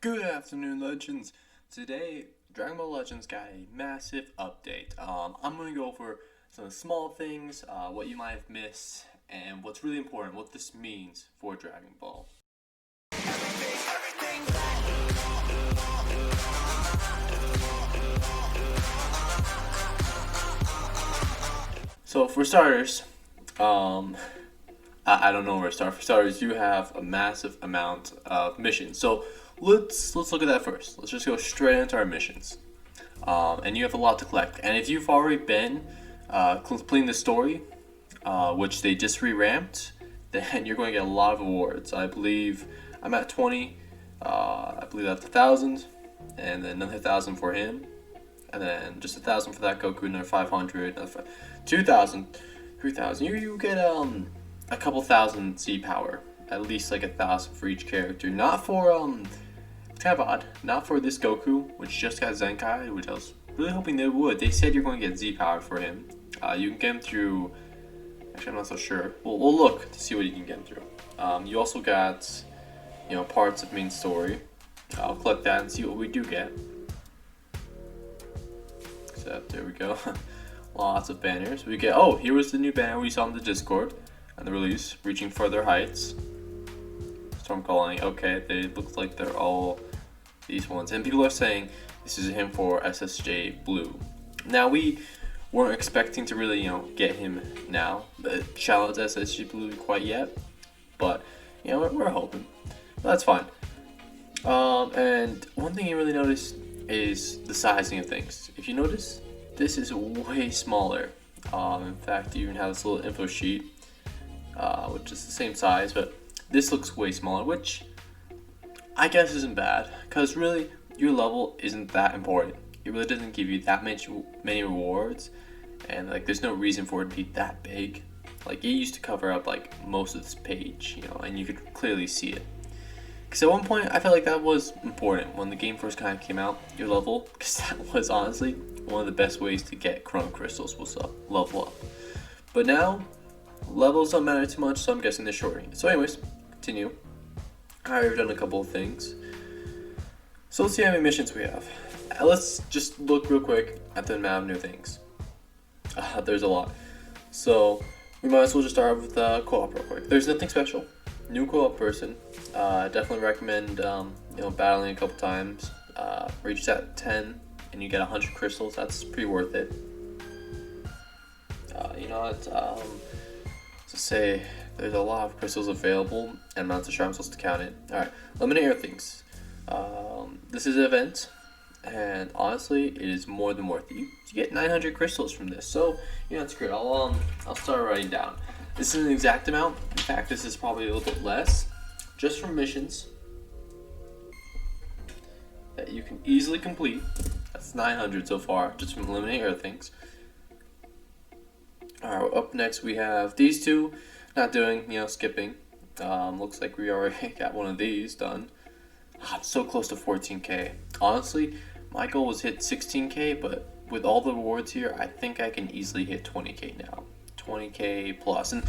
Good afternoon, Legends. Today, Dragon Ball Legends got a massive update. I'm going to go over some small things, what you might have missed, and what's really important, what this means for Dragon Ball. So for starters, I don't know where to start. For starters, you have a massive amount of missions. So let's look at that first. Let's just go straight into our missions. And you have a lot to collect. And if you've already been completing the story, which they just re-ramped, then you're going to get a lot of awards. I believe I'm at 20. I believe that's 1,000, and then another 1,000 for him, and then just 1,000 for that Goku, another 500, another 2,000, 3,000. You get a couple thousand Z power, at least like 1,000 for each character. Not for it's kind of odd. Not for this Goku, which just got Zenkai, which I was really hoping they would. They said you're going to get Z power for him. You can get him through. Actually, I'm not so sure. We'll look to see what you can get him through. You also got, parts of main story. I'll collect that and see what we do get. Except there we go. Lots of banners. We get. Oh, here was the new banner we saw in the Discord and the release, reaching further heights. Storm calling. Okay, they look like they're all these ones, and people are saying this is him for SSJ Blue. Now we weren't expecting to really, get him now, challenge SSJ Blue quite yet, but we're hoping. That's fine. And one thing you really notice is the sizing of things. If you notice, this is way smaller. In fact, you even have this little info sheet, which is the same size, but this looks way smaller, which I guess isn't bad, because really, your level isn't that important. It really doesn't give you that many rewards, and there's no reason for it to be that big. It used to cover up most of this page, and you could clearly see it. Because at one point, I felt like that was important when the game first kind of came out, your level, because that was honestly one of the best ways to get Chrono Crystals was level up. But now, levels don't matter too much, so I'm guessing they're shortening. So anyways, continue. I've done a couple of things. So let's see how many missions we have. Let's just look real quick at the amount of new things. There's a lot. So we might as well just start with co-op real quick. There's nothing special. New co-op person. Definitely recommend battling a couple times. Reach that 10 and you get 100 crystals. That's pretty worth it. To say there's a lot of crystals available and amounts of sure I'm supposed to count it. Alright, eliminate everythings. This is an event, and honestly it is more than worth it. You get 900 crystals from this, so it's great. I'll start writing down. This is an exact amount. In fact, this is probably a little bit less, just from missions that you can easily complete. That's 900 so far, just from eliminating everything. Alright, up next we have these two. Not doing, skipping. Looks like we already got one of these done. I'm so close to 14k. Honestly, my goal was hit 16k, but with all the rewards here, I think I can easily hit 20k now. 20k plus. And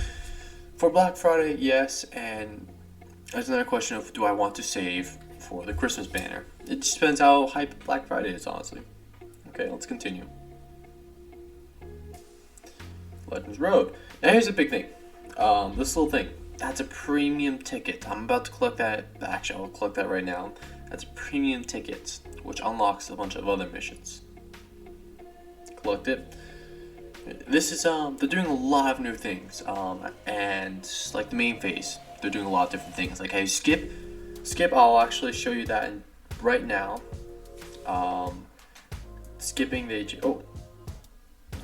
for Black Friday, yes, and there's another question of do I want to save for the Christmas banner? It just depends how hype Black Friday is, honestly. Okay, let's continue. Legends Road. Now here's a big thing. This little thing. That's a premium ticket. I'm about to collect that. Actually, I'll collect that right now. That's a premium ticket, which unlocks a bunch of other missions. Collect it. This is they're doing a lot of new things. And the main phase, they're doing a lot of different things. Hey, skip. I'll actually show you that right now. Skipping the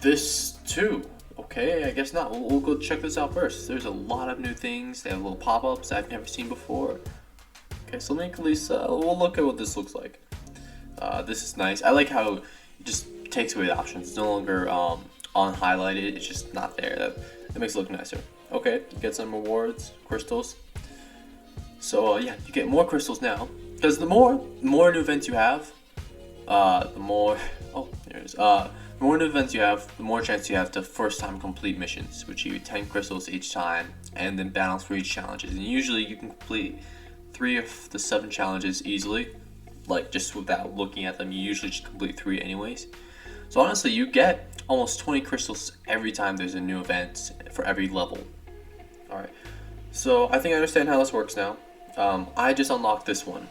this too. Okay, I guess not. We'll go check this out first. There's a lot of new things. They have little pop-ups I've never seen before. Okay, so let me at least we'll look at what this looks like. This is nice. I like how it just takes away the options. It's no longer unhighlighted. It's just not there. That makes it look nicer. Okay, you get some rewards, crystals. So yeah, you get more crystals now. Because the more new events you have, the more the more new events you have, the more chance you have to first time complete missions, which you 10 crystals each time, and then battles for each challenges. And usually you can complete 3 of the 7 challenges easily, like just without looking at them. You usually just complete 3 anyways. So honestly, you get almost 20 crystals every time there's a new event for every level. Alright, so I think I understand how this works now. I just unlocked this one.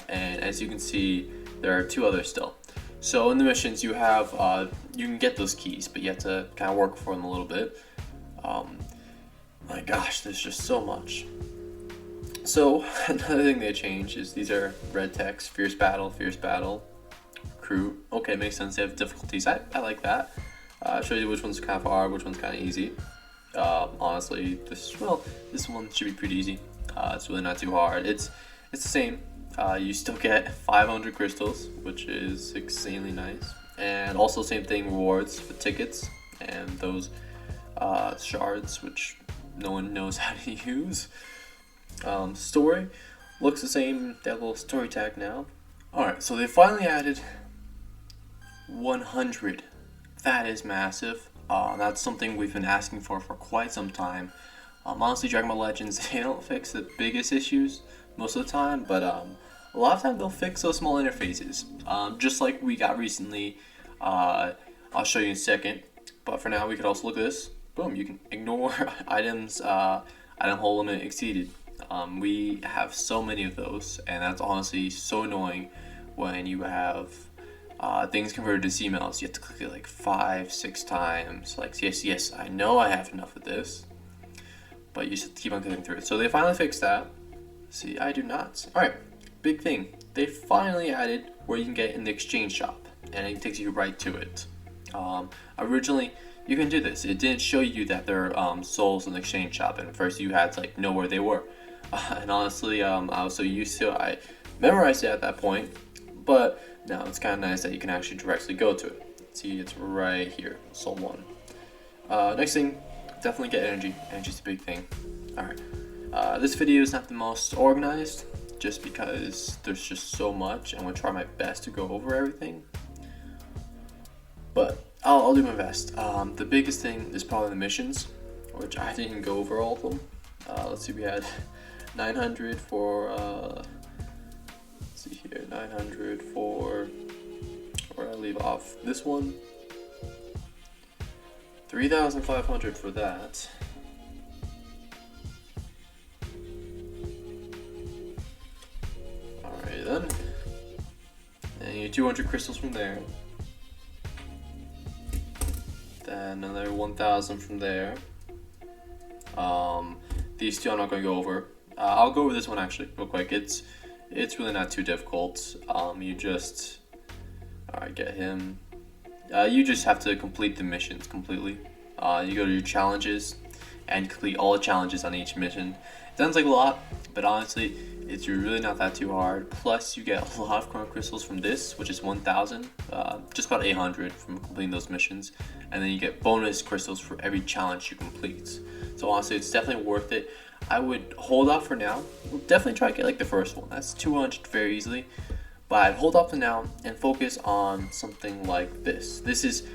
And as you can see, there are 2 others still. So in the missions, you have you can get those keys, but you have to kind of work for them a little bit. My gosh, there's just so much. So another thing they changed is these are red text: fierce battle, recruit. Okay, makes sense. They have difficulties. I like that. Shows you which one's kind of hard, which one's kind of easy. Honestly, this one should be pretty easy. It's really not too hard. It's the same. You still get 500 crystals, which is insanely nice. And also same thing, rewards for tickets and those shards, which no one knows how to use. Story looks the same. They have a little story tag now. Alright, so they finally added 100. That is massive. That's something we've been asking for quite some time. Honestly, Dragon Ball Legends, they don't fix the biggest issues most of the time, but a lot of times they'll fix those small interfaces. Just like we got recently. I'll show you in a second. But for now, we could also look at this. Boom, you can ignore items, item hold limit exceeded. We have so many of those, and that's honestly so annoying when you have things converted to emails. You have to click it like 5-6 times. Like, yes, I know I have enough of this, but you just have to keep on clicking through it. So they finally fixed that. See, I do not. Alright, big thing. They finally added where you can get in the exchange shop, and it takes you right to it. Originally, you can do this. It didn't show you that there are souls in the exchange shop, and at first you had to like know where they were. And honestly, I was so used to it, I memorized it at that point, but now it's kind of nice that you can actually directly go to it. See, it's right here, soul 1. Next thing, definitely get energy. Energy's a big thing. Alright, this video is not the most organized, just because there's just so much. I'm going to try my best to go over everything, but I'll do my best. The biggest thing is probably the missions, which I didn't go over all of them. Let's see, we had 900 for, let's see here, 900 for, where did I leave off? This one, 3,500 for that. Alright then, and you get 200 crystals from there. Then another 1,000 from there. These 2 I'm not going to go over. I'll go over this one actually real quick. It's really not too difficult. You just get him. You just have to complete the missions completely. You go to your challenges and complete all the challenges on each mission. It sounds like a lot, but honestly, it's really not that too hard. Plus, you get a lot of chrono crystals from this, which is 1,000, just about 800 from completing those missions, and then you get bonus crystals for every challenge you complete. So honestly, it's definitely worth it. I would hold off for now. We'll definitely try to get like the first one. That's 200 very easily, but I'd hold off for now and focus on something like this. This is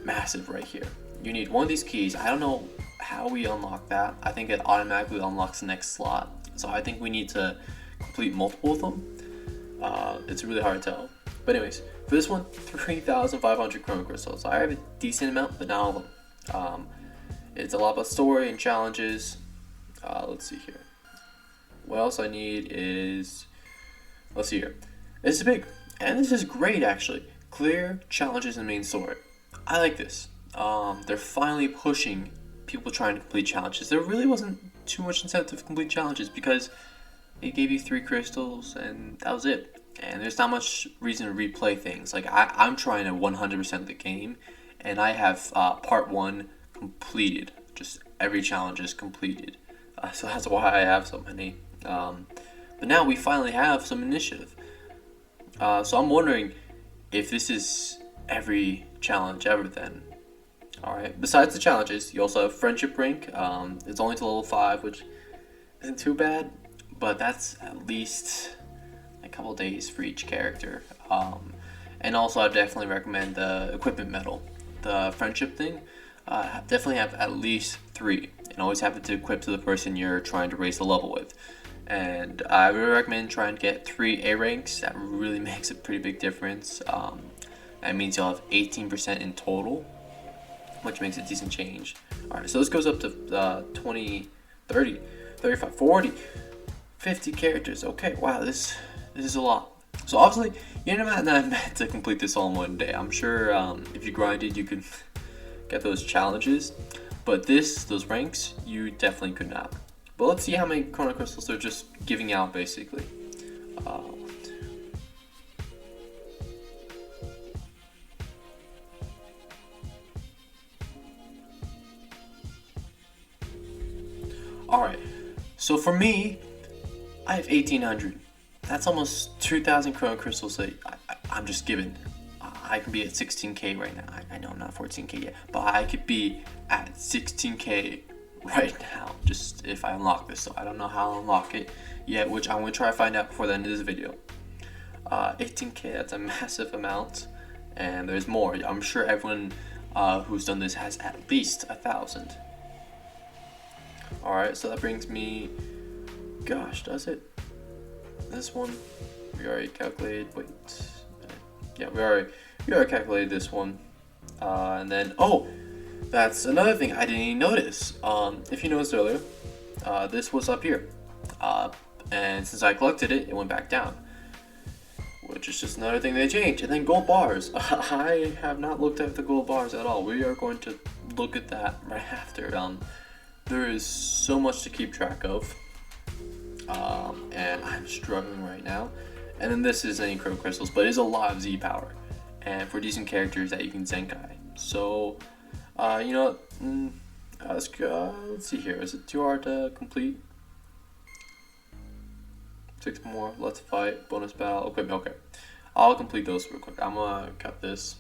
massive right here. You need one of these keys. I don't know how we unlock that. I think it automatically unlocks the next slot. So I think we need to complete multiple of them. It's really hard to tell. But anyways, for this one, 3,500 chrono crystals. I have a decent amount, but not all of them. It's a lot about story and challenges. Let's see here. What else I need is, let's see here. This is big, and this is great actually. Clear challenges in the main story. I like this. They're finally pushing people trying to complete challenges. There really wasn't too much incentive to complete challenges because it gave you 3 crystals and that was it. And there's not much reason to replay things. Like I'm trying to 100% the game, and I have part 1 completed. Just every challenge is completed. So that's why I have so many. But now we finally have some initiative. So I'm wondering if this is every challenge ever then. Alright, besides the challenges, you also have friendship rank. It's only to level 5, which isn't too bad, but that's at least a couple days for each character. And also I definitely recommend the equipment medal. The friendship thing, definitely have at least 3, and always have it to equip to the person you're trying to raise the level with. And I really recommend trying to get 3 A ranks. That really makes a pretty big difference. That means you'll have 18% in total, which makes a decent change. Alright, so this goes up to 20, 30, 35, 40, 50 characters. Okay, wow, this is a lot. So obviously, you're not meant to complete this all in one day. I'm sure if you grinded, you could get those challenges. But those ranks, you definitely could not. But let's see how many Chrono Crystals they're just giving out, basically. Alright, so for me, I have 1800. That's almost 2,000 Chrono Crystals that I'm just given. I can be at 16k right now. I know I'm not 14k yet, but I could be at 16k right now, just if I unlock this. So I don't know how I'll unlock it yet, which I'm going to try to find out before the end of this video. 18k, that's a massive amount, and there's more. I'm sure everyone who's done this has at least 1,000. Alright, so that brings me, gosh, does it? This one, we already calculated, wait, yeah, we already calculated this one, and then, oh, that's another thing I didn't even notice. If you noticed earlier, this was up here, and since I collected it, it went back down, which is just another thing they changed. And then gold bars. I have not looked at the gold bars at all. We are going to look at that right after. There is so much to keep track of, and I'm struggling right now. And then this is any Chrono Crystals, but it is a lot of Z power, and for decent characters that you can Zenkai. So, you know what? Let's see here. Is it too hard to complete? 6 more. Let's fight. Bonus battle. Equipment. Okay. I'll complete those real quick. I'm gonna cut this.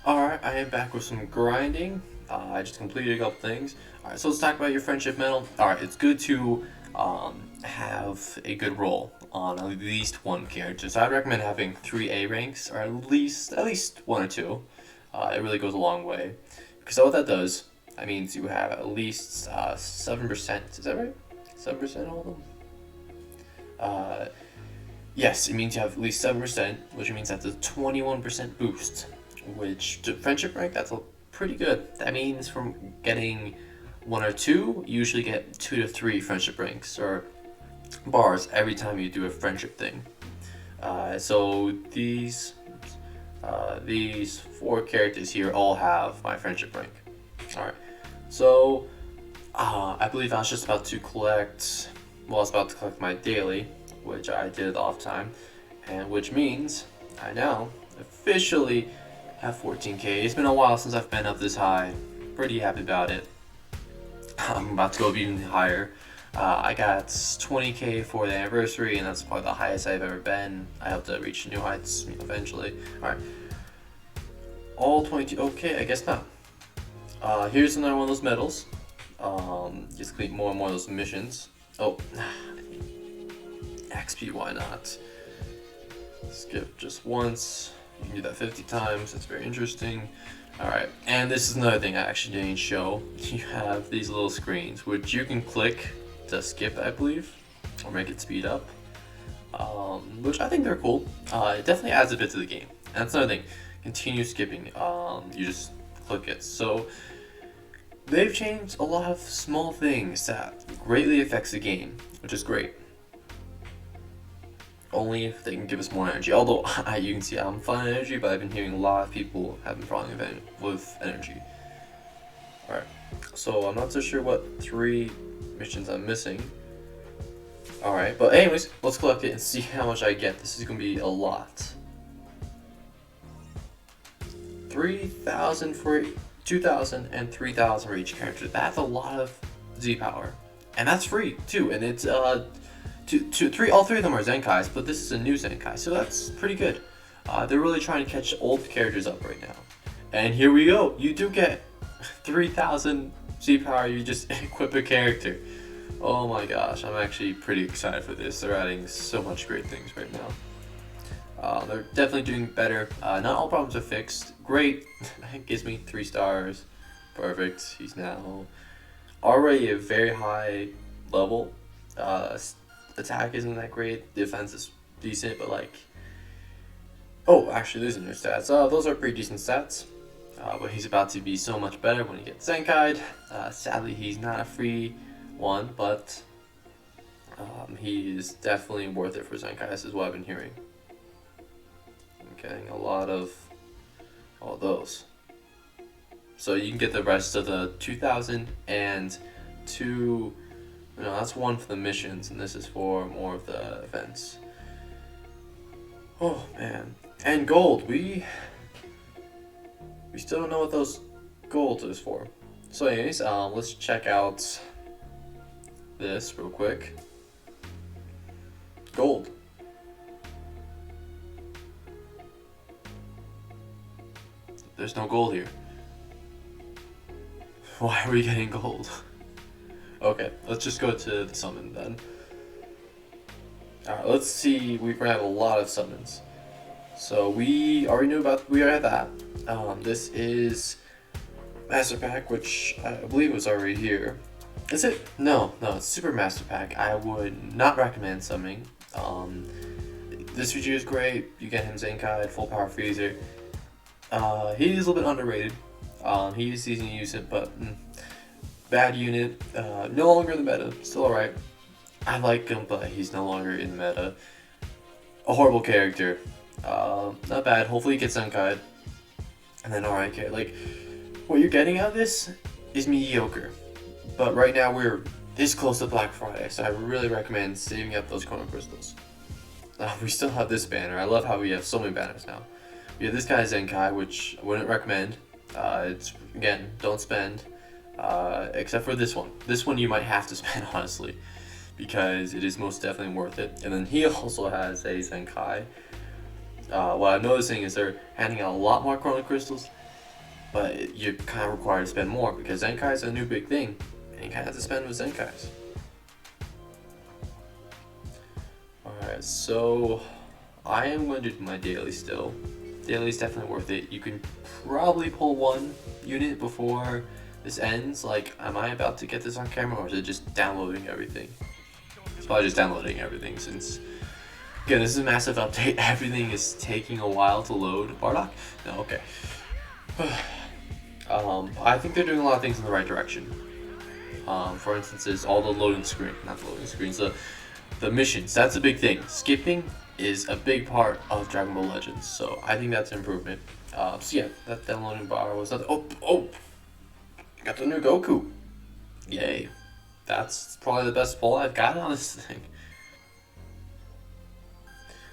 Alright, I am back with some grinding. I just completed a couple things. Alright, so let's talk about your friendship medal. Alright, it's good to have a good roll on at least one character. So I'd recommend having 3 A ranks, or at least 1 or 2. It really goes a long way. Because what that does, that means you have at least 7%. Is that right? 7% all of them? Yes, it means you have at least 7%, which means that's a 21% boost. Which, to friendship rank, that's pretty good. That means from getting 1 or 2, you usually get 2 to 3 friendship ranks, or bars, every time you do a friendship thing. So these 4 characters here all have my friendship rank. Alright, so I believe I was just about to collect, well, I was about to collect my daily, which I did off time, and which means I now officially have 14k. It's been a while since I've been up this high. Pretty happy about it. I'm about to go even higher. I got 20k for the anniversary, and that's probably the highest I've ever been. I hope to reach new heights eventually. Alright. All 22. Okay, I guess not. Here's another one of those medals. Just complete more and more of those missions. Oh, XP, why not? Skip just once. You can do that 50 times. That's very interesting. Alright, and this is another thing I actually didn't show. You have these little screens, which you can click to skip, I believe, or make it speed up, which I think they're cool. It definitely adds a bit to the game. And that's another thing. Continue skipping. You just click it. So they've changed a lot of small things that greatly affects the game, which is great. Only if they can give us more energy. Although you can see I'm fine on energy, but I've been hearing a lot of people have been falling with energy. Alright, so I'm not so sure what 3 missions I'm missing. Alright, but anyways, let's collect it and see how much I get. This is going to be a lot. 3,000 for 2,000 and 3,000 for each character. That's a lot of Z power. And that's free too, and it's all 3 of them are Zenkais, but this is a new Zenkai, so that's pretty good. They're really trying to catch old characters up right now. And here we go. You do get 3,000 Z power. You just equip a character. Oh my gosh, I'm actually pretty excited for this. They're adding so much great things right now. They're definitely doing better. Not all problems are fixed. Great. It gives me 3 stars. Perfect. He's now already a very high level. attack isn't that great. Defense is decent, but like, oh, actually, those are new stats. Those are pretty decent stats. But he's about to be so much better when he gets Zenkai'd. Sadly, he's not a free one, but he is definitely worth it for Zenkai. This is what I've been hearing. I'm getting a lot of all those. So you can get the rest of the 2,000 and two. That's one for the missions, and this is for more of the events. Oh man, and gold. We still don't know what those gold is for. So anyways, let's check out this real quick. Gold. There's no gold here. Why are we getting gold? Okay, let's just go to the summon then. Alright, let's see. We have a lot of summons. So we already had that. This is Master Pack, which I believe was already here. Is it? No, it's Super Master Pack. I would not recommend summoning. This Vegeta is great. You get him Zenkai, full power Freezer. He is a little bit underrated. He is easy to use it, but bad unit. No longer in the meta. Still alright. I like him, but he's no longer in the meta. A horrible character. Not bad. Hopefully he gets Zenkai. And then alright, like, what you're getting out of this is mediocre. But right now we're this close to Black Friday, so I really recommend saving up those Chrono Crystals. We still have this banner. I love how we have so many banners now. We have this guy Zenkai, which I wouldn't recommend. It's, again, don't spend. Except for this one. This one you might have to spend, honestly, because it is most definitely worth it. And then he also has a Zenkai. What I'm noticing is they're handing out a lot more Chrono Crystals, but you're kind of required to spend more because Zenkai is a new big thing, and you kind of have to spend with Zenkais. Alright, so I am going to do my daily still. Daily is definitely worth it. You can probably pull one unit before this ends. Like, am I about to get this on camera, or is it just downloading everything? It's probably just downloading everything since, again, this is a massive update. Everything is taking a while to load. Bardock? No, okay. I think they're doing a lot of things in the right direction. For instance, is all the loading screen, not the loading screens, the missions. That's a big thing. Skipping is a big part of Dragon Ball Legends, so I think that's an improvement. So yeah, that downloading bar was not. Oh! Got the new Goku. Yay! That's probably the best pull I've got on this thing.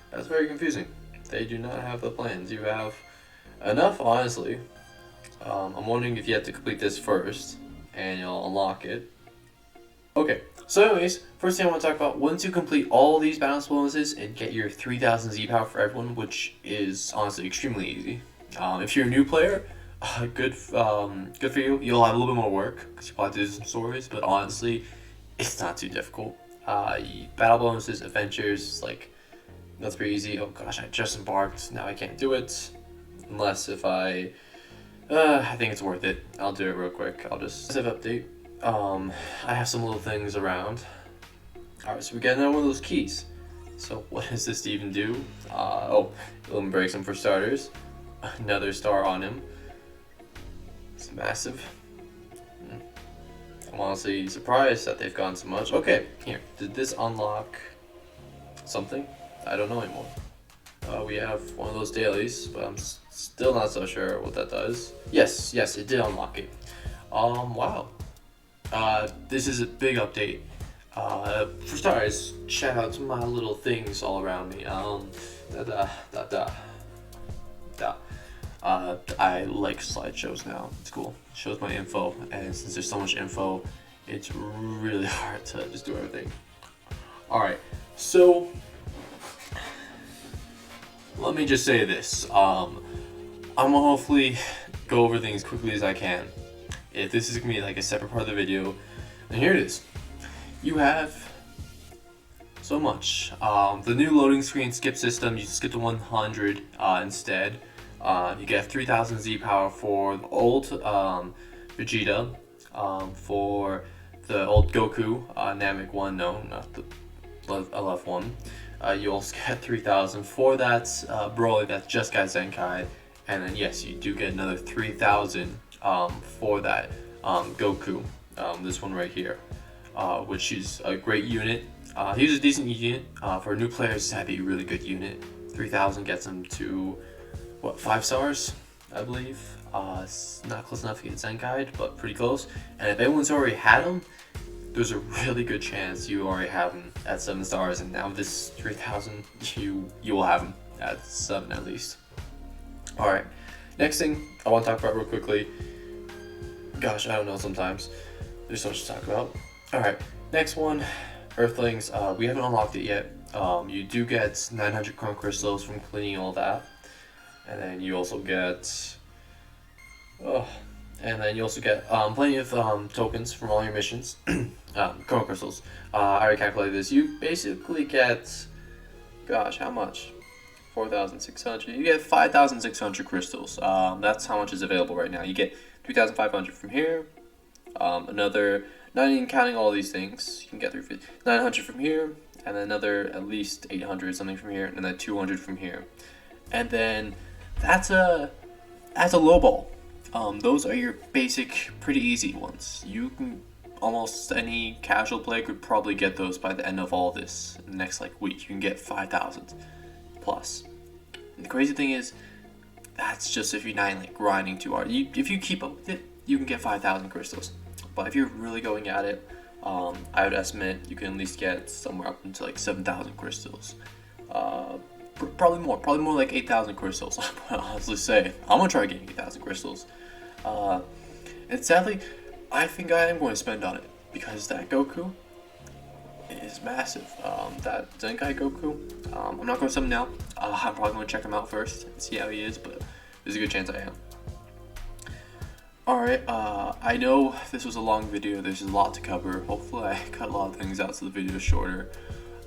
That's very confusing. They do not have the plans. You have enough, honestly. I'm wondering if you have to complete this first, and you'll unlock it. Okay, so anyways, first thing I want to talk about, once you complete all these balance bonuses and get your 3,000 Z power for everyone, which is honestly extremely easy. If you're a new player, good for you. You'll have a little bit more work, because you probably have to do some stories, but honestly, it's not too difficult. Battle bonuses, adventures, like, that's pretty easy. Oh gosh, I just embarked, now I can't do it. Unless if I think it's worth it. I'll do it real quick. I'll just save update. I have some little things around. Alright, so we get another one of those keys. So what does this even do? It'll break them for starters. Another star on him. It's massive. I'm honestly surprised that they've gone so much. Okay, here. Did this unlock something? I don't know anymore. We have one of those dailies, but I'm still not so sure what that does. Yes, it did unlock it. Wow. This is a big update. For starters, shout out to my little things all around me. I like slideshows now. It's cool. It shows my info, and since there's so much info, it's really hard to just do everything. Alright, so let me just say this. I'm gonna hopefully go over things quickly as I can. If this is gonna be like a separate part of the video, then here it is. You have so much. The new loading screen skip system, you skip to 100 instead. You get 3,000 Z power for the old Vegeta, for the old Goku, Namek 1, no, not the LF1. You also get 3,000 for that Broly that just got Zenkai, and then yes, you do get another 3,000 for that Goku, this one right here, which is a great unit. He's a decent unit. For new players, that'd be a really good unit. 3,000 gets him to, what, 5 stars, I believe. It's not close enough to get Zenkai, but pretty close. And if anyone's already had him, there's a really good chance you already have him at 7 stars, and now this 3,000, you will have him at 7 at least. Alright, next thing I want to talk about real quickly. Gosh, I don't know sometimes. There's so much to talk about. Alright, next one, Earthlings. We haven't unlocked it yet. You do get 900 Chrome Crystals from cleaning all that. And then you also get... plenty of tokens from all your missions. Chrome Crystals. I already calculated this. You basically get... Gosh, how much? 4,600. You get 5,600 crystals. That's how much is available right now. You get 3,500 from here. Another... Not even counting all these things. You can get 900 from here. And then another at least 800 something from here. And then 200 from here. And then... That's a low ball. Those are your basic, pretty easy ones. You can, almost any casual player could probably get those by the end of all this. In the next week, you can get 5,000 plus. And the crazy thing is, that's just if you're not grinding too hard. If you keep up with it, you can get 5,000 crystals. But if you're really going at it, I would estimate you can at least get somewhere up into 7,000 crystals. Probably more like 8,000 crystals. I would honestly say I'm gonna try getting 8,000 crystals. And sadly, I think I am going to spend on it because that Goku is massive. That Zenkai Goku, I'm not going to summon now. I'm probably going to check him out first and see how he is, but there's a good chance I am. Alright, I know this was a long video. There's a lot to cover. Hopefully I cut a lot of things out so the video is shorter.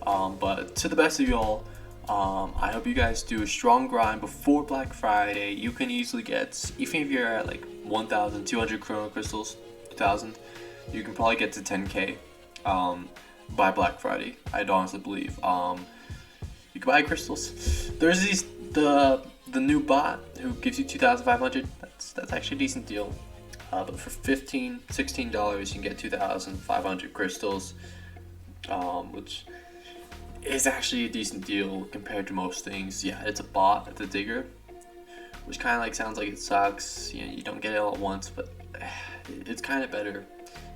But to the best of y'all, I hope you guys do a strong grind before Black Friday. You can easily get, even if you're at 1,200 Chrono Crystals, 2,000, you can probably get to 10k by Black Friday. I'd honestly believe. You can buy crystals. There's the new bot who gives you 2,500. That's actually a decent deal. But for $16 you can get 2,500 crystals, which is actually a decent deal compared to most things. Yeah, it's a bot, it's a digger, which kind of sounds like it sucks. You don't get it all at once, but it's kind of better.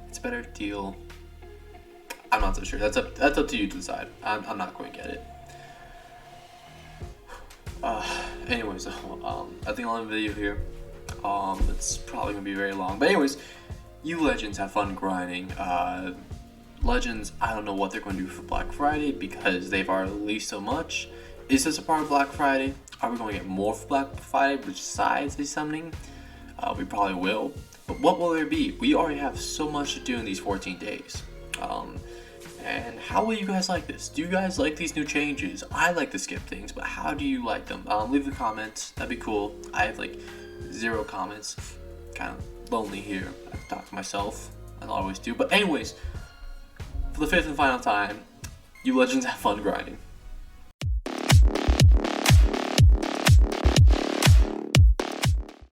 It's a better deal. I'm not so sure. That's up to you to decide. I'm not going to get it. Anyways, I think I'll end the video here. It's probably gonna be very long, but anyways, you legends have fun grinding. Legends, I don't know what they're going to do for Black Friday because they've already released so much. Is this a part of Black Friday? Are we going to get more for Black Friday besides the summoning? We probably will. But what will there be? We already have so much to do in these 14 days. And how will you guys like this? Do you guys like these new changes? I like to skip things, but how do you like them? Leave the comments. That'd be cool. I have 0 comments. Kind of lonely here. I have to talk to myself. I always do. But anyways, for the 5th and final time, you legends have fun grinding.